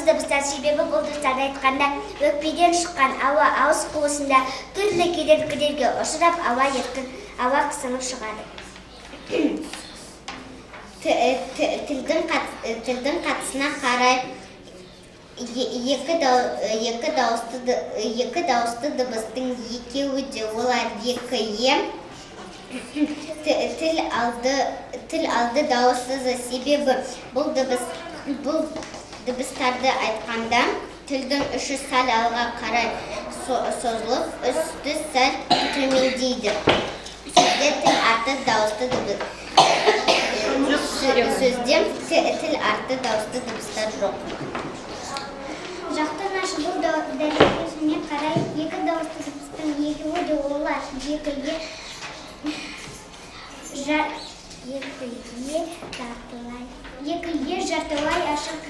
дыбыстар себебі бұл дыбыстарды айтқанда өкпеден шыққан ауа ауыз қуысында түрлі кедергілерге ұшырап ауа қысылып шығады. Тілдің қатысына қарай екі дауысты дыбыстың екеуі де олар екі тіл алды дауыссыз себебі бұл дыбыстарды айтқанда тілдің ұшы сәл алға қарай созылып, үсті сәл төмендейді. Сөзде тіл арты дауысты дыбыстар жоқ. Жақтан ашылу дәрежесіне қарай екі дауысты дыбыстың екеуі де олар екіге жартылай ашық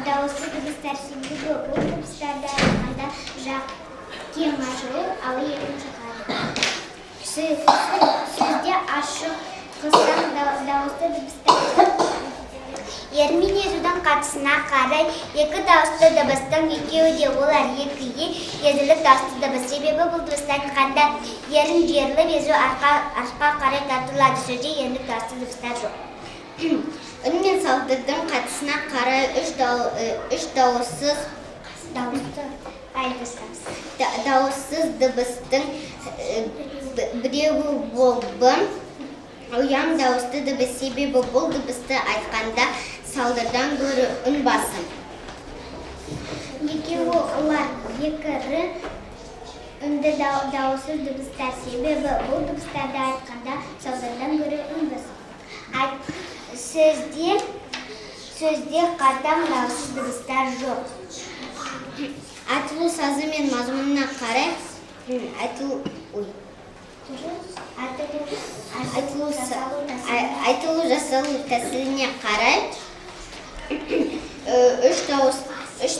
дауысты дыбыстар себебі бұл дыбыстарды айтқанда жақ кең ашылу ал екінші шығады. Сөзде ашық қысқан дауысты дыбыстар. Ермен езудің қатысына қарай екі дауысты дыбыстың екеуі де олар екіге езілік дауысты дыбыс. Себебі бұл дыбысты айтқанда ерін жерліп езу арқа қарай тартылады. Сөзде ерлік дауысты дыбыстар жоқ. Үн мен салдырдың қатысына қарай үш дауыссыз дыбыстың біреуі болбы ұяң дауысты дыбыс. Себебі бұл дыбысты айтқанда салдырдан гөрі үн басым. Екеуі олар екірі үнді дауыссыз дыбыстар. Себебі бұл дыбыстарды айтқанда салдырдан гөрі үн басым. Сөзде қатаң дауыссыз дыбыстар жоқ. Айтылу сазы мен мазмұнына қарай айтылу жасалу тәсіліне қарай үш дауыссыз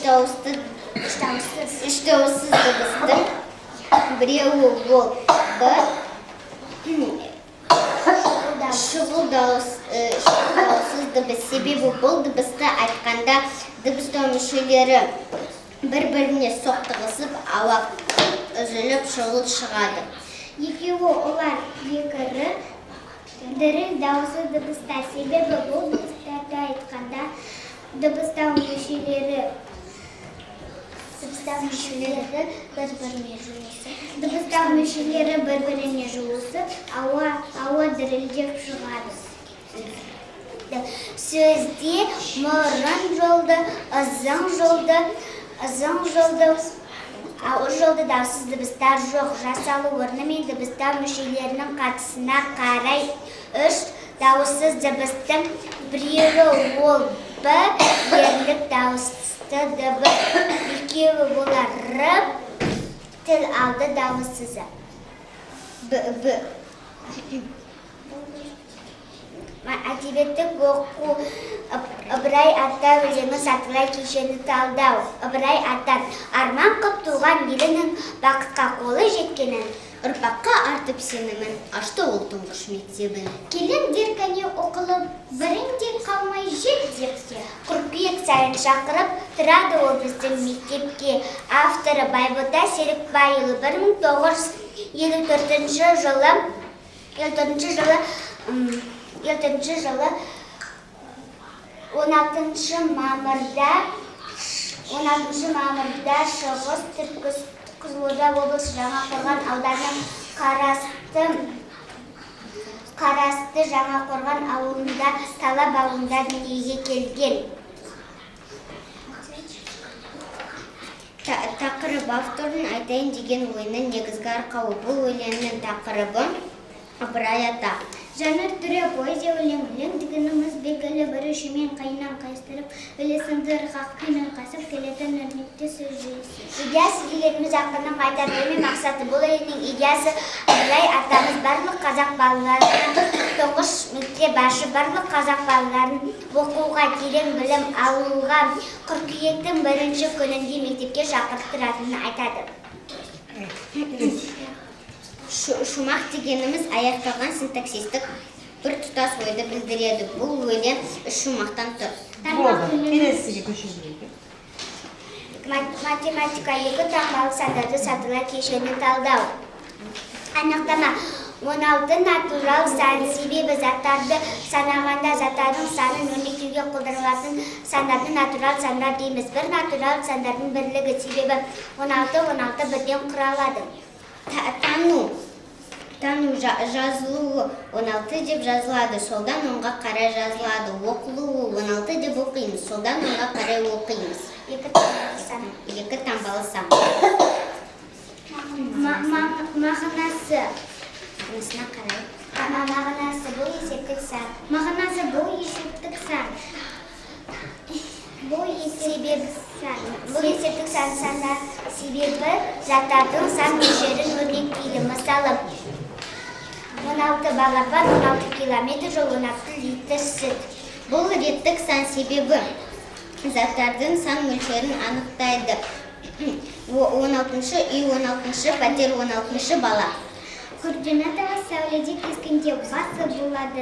дыбыстың біреуі бол шұғыл дауыссыз дыбыс. Себебі бұл дыбысты айтқанда дыбыстау мүшелері бір-біріне соқтығысып, ауа үзіліп шұғыл шығады. Екеуі олар екірі діріл дауысы дыбыстар. Себебі бұл дыбыстарды айтқанда дыбыстау мүшелері бір-біріне жуысып, ауа дірілдеп шығады. Сөзде мұрын жолды, ұзын жолды, ауыз жолды дауыссыз дыбыстар жоқ. Жасалу орны мен дыбыстау мүшелерінің қатысына қарай үш дауыссыз дыбыстың біреуі ол б ерлік дауысты дыбыс. Екеуі олар р тіл алды дауыссызы. Әдебиеттік оқу Ыбырай ата өлеңі сатылай кешені талдау. Ыбырай ата арман қып туған елінің бақытқа қолы жеткенін, ұрпаққа артып сенімін, ашты ол тұңғыш мектебін. Келіңдер кәне оқылып, біріңде қалмай жетекке. Қыркүйек сайын шақырып тұрады ол біздің мектепке. Авторы Байбота Серікбайұлы 1954 жылы 16 мамырда Шығыс Қызылорда облысы Жаңақорған ауданының қарасты Жаңақорған ауылында Талап ауылында дүниеге келген. Тақырып автордың айтайын деген ойының негізгі арқауы. Бұл өлеңнің тақырыбы Ыбырай ата. Жанр түрі поэзия өлең дегеніміз белгілі бір үшімен қайынан қайыстырып, өлесінді ырғақпен ырқасып келетін өрнекті сөз жүйесі. Идеясы дегеніміз ақынның айтар өлең мақсаты. Бұл өлеңнің идеясы Ыбырай атамыз барлық қазақ балаларына тұңғыш мектеп ашып, барлық қазақ балаларын оқуға, терең білім алуға қыркүйектің 1 күнінде мектепке шақыртыратынын айтады. Шумақ дегеніміз аяқталған синтаксистік бір тұтас ойды білдіреді. Бұл өлең үш шумақтан тұр. Тармақ өлеңі келесіге көшіріледі. Математика 2 таңбалы сандарды сатылар кешені талдау. Анықтама. 16 натурал сан себебі заттарды санағанда заттардың санын өрнектеуге қолданылатын сандарды натурал сандар дейміз. Бір натурал сандардың бірлігі себебі 16 бірден құралады. Тану жазылуы 16 деп жазылады, солдан оңға қарай жазылады. Оқылуы 16 деп оқимыз, солдан оңға қарай оқимыз. 2 таңбалы сан. 2 таңбалы сан. Мағынасы. Мағынасына қарай. Мағынасы бұл есептік сан. Мағынасы бұл есептік сан. Бұл есептік сандар себебі заттардың сан мөлшерін өрнектейді. Мысалы, 16 балапан, 16 километр жол, 16 литр сүт. Бұл реттік сан себебі заттардың сан мөлшерін анықтайды. 16-шы үй, 16-шы пәтер, 16-шы бала. Координаталы сәуледе кескінде басы болады.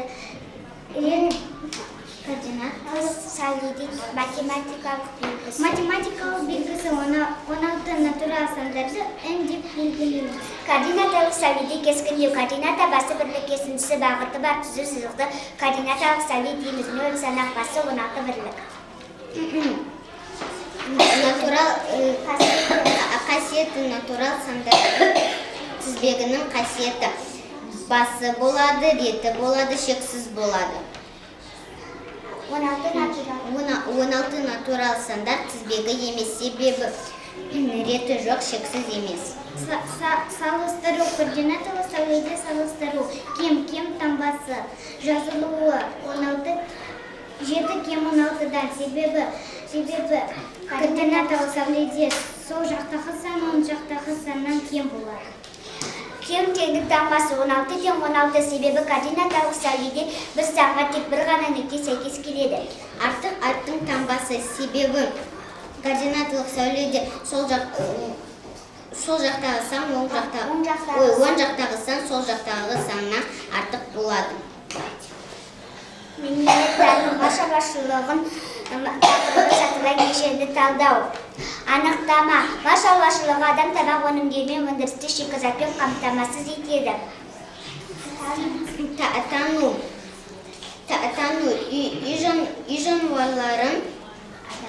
Координаталы сәуледе математикалық белгісі. Математикалық белгісі 16 натурал сандарды n деп белгілейміз. Координаталық сәуледе кескіндеу. Координата басы бірлік, кесіндісі бағыты бар түзу сызықты координаталық сәуле дейміз. 0 санақ басы 16 бірлік. Натурал қасиеті натурал сандардың тізбегінің қасиеті. Басы болады, реті болады, шексіз болады. 16 натурал сандар тізбегі емес, себебі реті жоқ, шексіз емес. Салыстыру. Координаталы сәуледе салыстыру. Кем таңбасы. Жазылуы 16 7 кем 16-дан. Себебі координаталы сәуледе сол жақтағы сан, оң жақтағы саннан кем болады. Кем теңдік таңбасы 16 кем 16, себебі координаталық сәуледе бір санға тек бір ғана нүкте сәйкес келеді. Арттың таңбасы себебі координаталық сәуледе сол жақтағы сан, оң жақтағы сан, сол жақтағы саннан артық болады. Мемлекеттің шаруашылығын сатылар кешенді талдау. Анықтама. Мал шаруашылығы адам тамақ өнімдерімен өндірісті шикізатпен қамтамасыз етеді. Тану. Үй жануарларын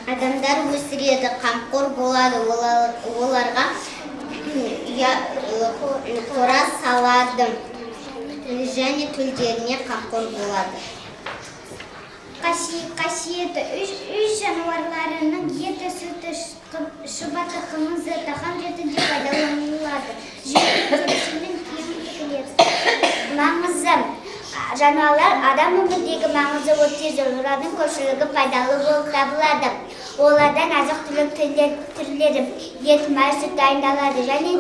адамдар өсіреді, қамқор болады, оларға қора салады және төлдеріне қамқор болады. Қасиеті. Үй жануарларының еті, сүті, шұбаты, қымызы, тағам ретінде пайдаланылады. Жүйелі кем келеді. Маңызы. Жануарлар адам өмірдегі маңызы өте зор. Олардың көпшілігі пайдалы болып табылады. Олардан азық-түлік түрлері, ет, май, сүт дайындалады және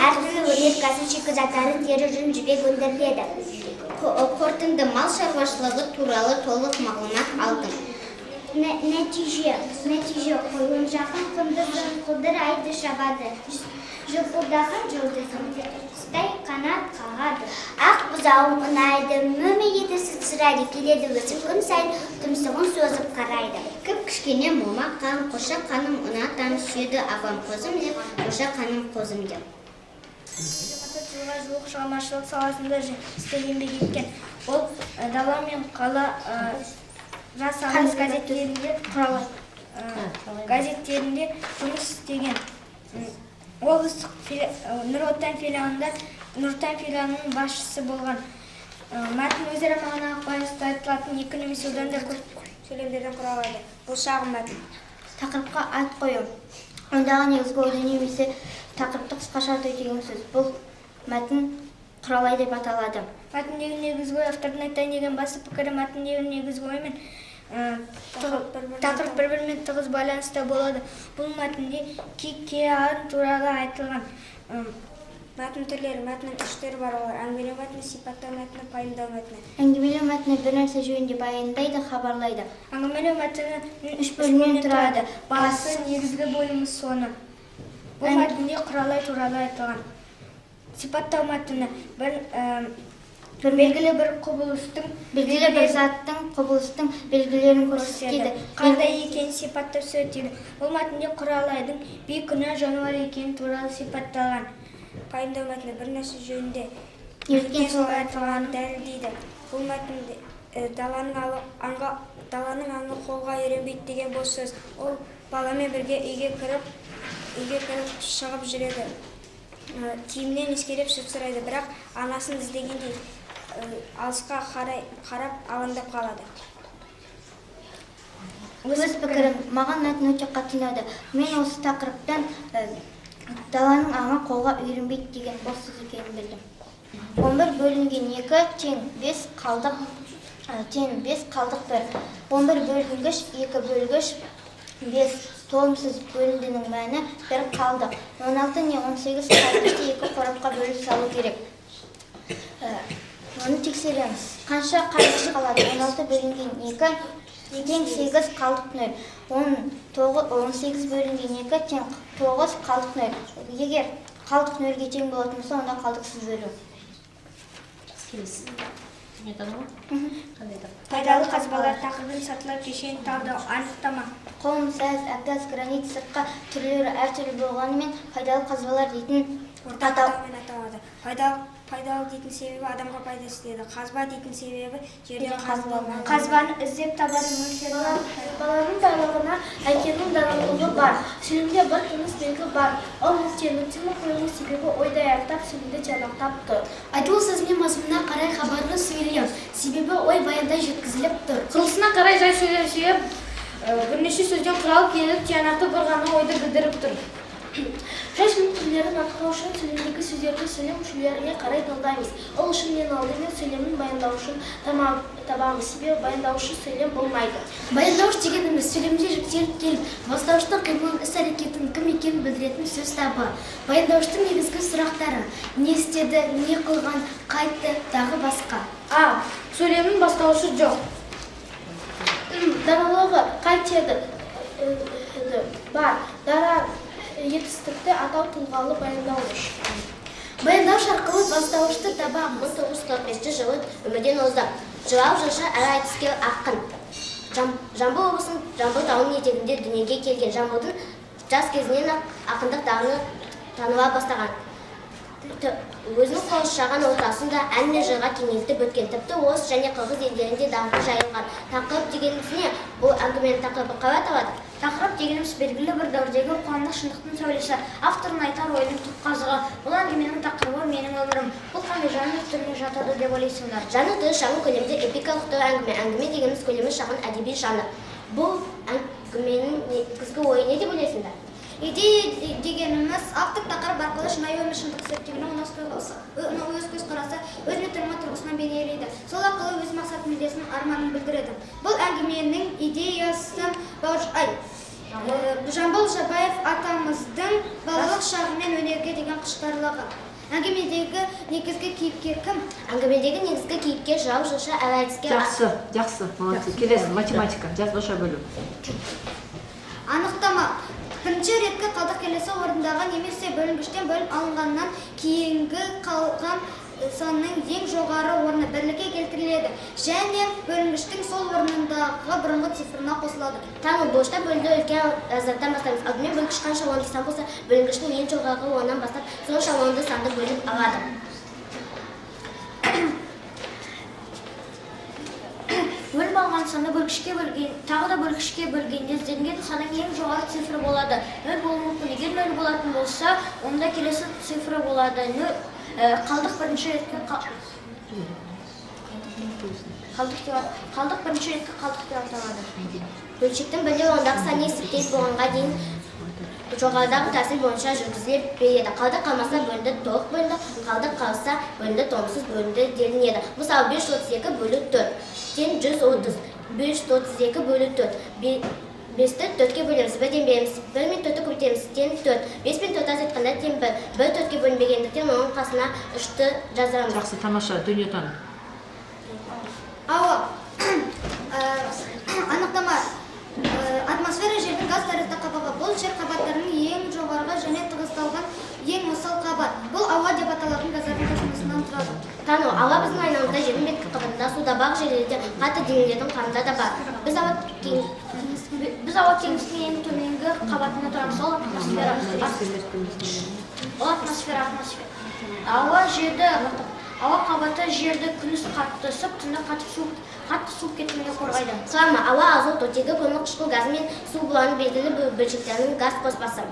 әртүрлі өнеркәсіп шикізаттары, тері, жүн, жібек өндіріледі. Қорытынды. Мал шаруашылығы туралы толық мағлұмат алдым. Нәтиже. Қойын жақын құлдыр айды шабады. Жылпылдаған жұлдызын ұстай қанат қағады. Ақ бұзауын ұнайды, мөме еті сұрайды, келеді өсіп күн сайын тұмсығын созып қарайды. Кіп кішкене мома қан, қоша қаным ұнатам, сүйеді апам қозым деп, қоша қаным қозым деп. Жылға жуық шығармашылық саласында еңбек еткен. Ол дала мен қала жас аңыз газеттерінде жұмыс істеген. Облыстық Нұр Отан филиалының басшысы болған. Мәтін өзара мағыналық байланысты айтылатын екі немесе одан да көп сөйлемдерден құралады. Бұл шағын мәтін. Тақырыпқа ат қою. Ондағы негізгі ойды немесе тақырыпты қысқаша атау деген сөз. Бұл мәтін құралай деп аталады. Мәтіндегі негізгі ой, автордың айтайын деген басты пікірі мәтіндегі негізгі ой мен тақырып бір-бірімен тығыз байланыста болады. Бұл мәтінде ан туралы айтылған. Мәтін түрлері, мәтіннің үш түрі бар, олар әңгімелеу мәтіні, сипаттау мәтіні, пайымдау мәтіні. Әңгімелеу мәтіні бір нәрсе жөнінде баяндайды, хабарлайды. Әңгімелеу мәтіні үш бөлімнен тұрады. Басы, негізгі бөлімі, соңы. Бұл мәтінде құралай туралы айтылған. Сипаттау мәтіні белгілі бір заттың құбылыстың белгілерін көрсетеді. Қандай екенін сипаттап сөйлейді. Бұл мәтінде құралайдың бейкүнә жануар екені туралы сипатталған. Пайымдау мәтіні бір нәрсе жөнінде Ертең солай айтылғанын дәлелдейді. Бұл мәтінде даланың аңы қолға үйренбейді деген бос сөз. Ол баламен бірге үйге кіріп шығып жүреді. Киімнен ескеріп сүт сұрайды, бірақ анасын іздегендей алысқа қарап алаңдап қалады. Өз пікірім, маған мәтін өте қатты ұнады. Мен осы тақырыптан даланың аңы қолға үйренбейді деген бос сөз екенін білдім. 11 бөлінген 2 тең 5 қалдық 1. 11 бөлінгіш 2 бөлгіш 5 толымсыз бөліндінің мәні 1 қалдық. 16 не 18 қалдықты 2 қорапқа бөліп салу керек. Оны тексереміз. Қанша қалдыш қалады? 16 бөлінген 2 тең 8 қалдық 0. 18 бөлінген 2 тең 9 қалдық 0. Егер қалдық 0-ге тең болатын болса, онда қалдықсыз бөлу. Пайдалы қазбалар тақырыбын сатылар кешен талдау анықтама. Құм, саз, әктас, гранит, сыртқа түрлері әртүрлі болғанымен пайдалы қазбалар дейтін атаумен аталады. Пайдалы дейтін себебі адамға пайдасы тиеді. Қазба дейтін себебі жерден қазылған. Қазбаны іздеп табатын мөлшері. Баланың байлығына әкенің даналығы бар. Сөйлемде бір тыныс белгі бар. Ол нүктені қойылу себебі ойды аяқтап, сөйлемді тиянақтап тұр. Айтылу сөзінің мазмұнына қарай хабарлы сөйлем, себебі ой баянда жеткізіліп тұр. Құрылысына қарай жай сөйлем бірнеше сөзден құралып келіп, тиянақты бір ғана ойды білдіріп тұр. Жай сөйлемдерін анықтау үшін сөйлемдегі сөздерді сөйлем мүшелеріне қарай талдаймыз. Ол үшін мен алдымен сөйлемнің баяндаушын табамыз, себебі баяндаушы сөйлем болмайды. Баяндауыш дегеніміз сөйлемде жүктеліп келіп, бастауыштың қимылын, іс-әрекетін кім екенін білдіретін сөз табы. Баяндауыштың негізгі сұрақтары: не істеді, не қылған, қайтты, тағы басқа. Сөйлемнің бастауышы жоқ. Даналығы қайтеді бар. Дара етістікті атау тұлғалы баяндауыш. Баяндауыш арқылы бастауышты табамыз. 1945 жылы өмірден озды. Жылау жылшы әрі айтыскер ақын. Жамбыл облысының Жамбыл тауының етегінде дүниеге келген. Жамбылдың жас кезінен ақындық дарыны таныла бастаған. Өзінің қауышшаған ортасында ән мен жырға кеңелтіп өткен. Тіпті орыс және қырғыз елдерінде даңқы жайылған. Тақырып дегеніміз не? Бұл әңгіменің тақырыбы қалай аталады? Тақырып дегеніміз белгілі бір дәуірдегі қоғамдық шындықтың сәулесі, автордың айтар ойының түпқазығы. Бұл әңгіменің тақырыбы менің өмірім. Бұл қандай жанр түріне жатады деп ойлайсыңдар? Жанр түрі шағын көлемді эпикалық түрі әңгіме. Әңгіме дегеніміз көлемі шағын әдеби жанр. Бұл әңгіменің негізгі ойы не деп ойлайсыңдар? Идея дегеніміз автор тақырып арқылы шынайы өмір шындық зерттеуінің өз көзқарасы, өз метрма тұрғысынан бейнелейді. Сол арқылы өз мақсат мүддесінің арманын білдіреді. Бұл әңгіменің идеясы Жамбыл Жабаев атамыздың балалық шағы мен өнерге деген құштарлығы. Әңгімедегі негізгі кейіпкер кім? Әңгімедегі негізгі кейіпкер жырау жылшы әрі айтыскер. Жақсы, молодцы. Келесі математика, жазбаша бөлу. Анықтама. Бірінші реткі қалдық келесі орындағы немесе бөлінгіштен бөліп алынғаннан кейінгі қалған санның ең жоғары орны бірлікке келтіріледі және бөлінгіштің сол орнындағы бұрынғы цифрына қосылады. Таңы бошта бөлінді үлкен разрядтан бастаймыз. Алдымен бөлгіш қанша орынды сан болса, бөлінгіштің ең жоғары орнынан бастап сонша орынды санды бөліп алады. Бөліп алған саны бөлгішке бөлген, тағы да бөлгішке бөлгенде ізденген санның ең жоғары цифры болады. 0 болуы мүмкін. Егер 0 болатын болса, онда келесі цифры болады. Қалдық бірінші реткі қалдық деп аталады. Бөлшектің білі ондағы сан есептес болғанға дейін жоғарыдағы тәсіл бойынша жүргізіле береді. Қалдық қалмаса бөлінді, толық бөлінді, қалдық қалса бөлінді, толымсыз бөлінді делінеді. Мысалы 532 бөлі 4 тен 130. 532 бөлі 4. 5-ті 4-ке бөлеміз, 1-ден береміз. 1 мен 4-ті көбейтеміз, тен 4. 5 пен 4 азайтқанда тен 1. 1 4-ке бөлінбегендіктен оның қасына 3-ті жазамыз. Жақсы, тамаша, дүниетаным. Анықтама. Атмосфера жердің газ тәрізді қабығы. Бұл жер қабаттарының ең жоғарғы және тығыздалған ең асыл қабат. Бұл ауа деп аталатын газдардың қосылысынан тұрады. Тану, ауа біздің айналамызда жердің беткі қабатында, суда, бақ жерлерде, қатты денелердің құрамында да бар. Біз ауа кеңістігінің ең төменгі қабатында тұрамыз. Ол атмосфера. Ауа қабаты жерді күндіз қатты ысып, түнде қатты суып кетуге қорғайды. Құрамы ауа, азот, оттегі, көмір қышқыл газы мен су буларының белгілі бөлшектерінің газ қоспасы.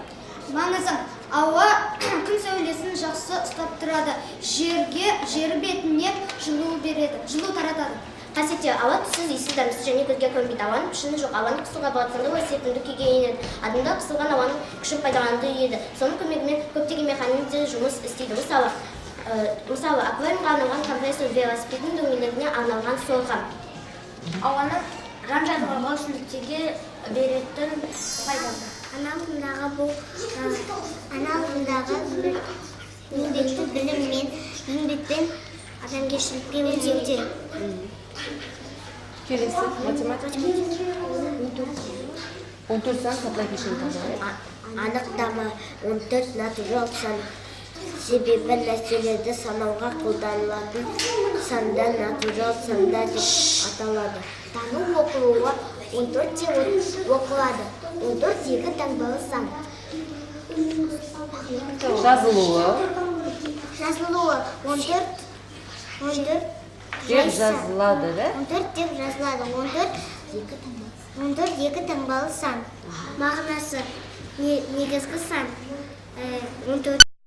Маңызы, ауа күн сәулесін жақсы ұстап тұрады. Жер бетіне жылу таратады. Қасиеттері ауа түссіз, иіссіз, дәмсіз және көзге көрінбейді. Ауаның пішіні жоқ. Ауаны қысуға болады, сонда серпімді күйге енеді. Адымда қысылған ауаның күшін пайдалануды үйренеді. Соның көмегімен көптеген механизмдер жұмыс істейді. Мысалы, аквариумға арналған компрессор, велосипедтің дөңгелегіне арналған сорға. Ауаның жан-жағындағы өсімдіктерге беретін пайдасы. Аналығындағы еңбекті білім мен еңбекпен адамгершілікке өтеуде. Келесі, математика. 14 сан қатлай кешен табылады. Анықтама 14 натурал сан. Себебі нәрселерді санауға қолданылатын санда натурал санда деп аталады. Тану оқылуы 14 те оқылады. 14 екі таңбалы сан. Жазылуы. 14 Деп жазылады, да? 14 деп жазылады. 14 екі таңбалы сан. Мағынасы негізгі сан. 14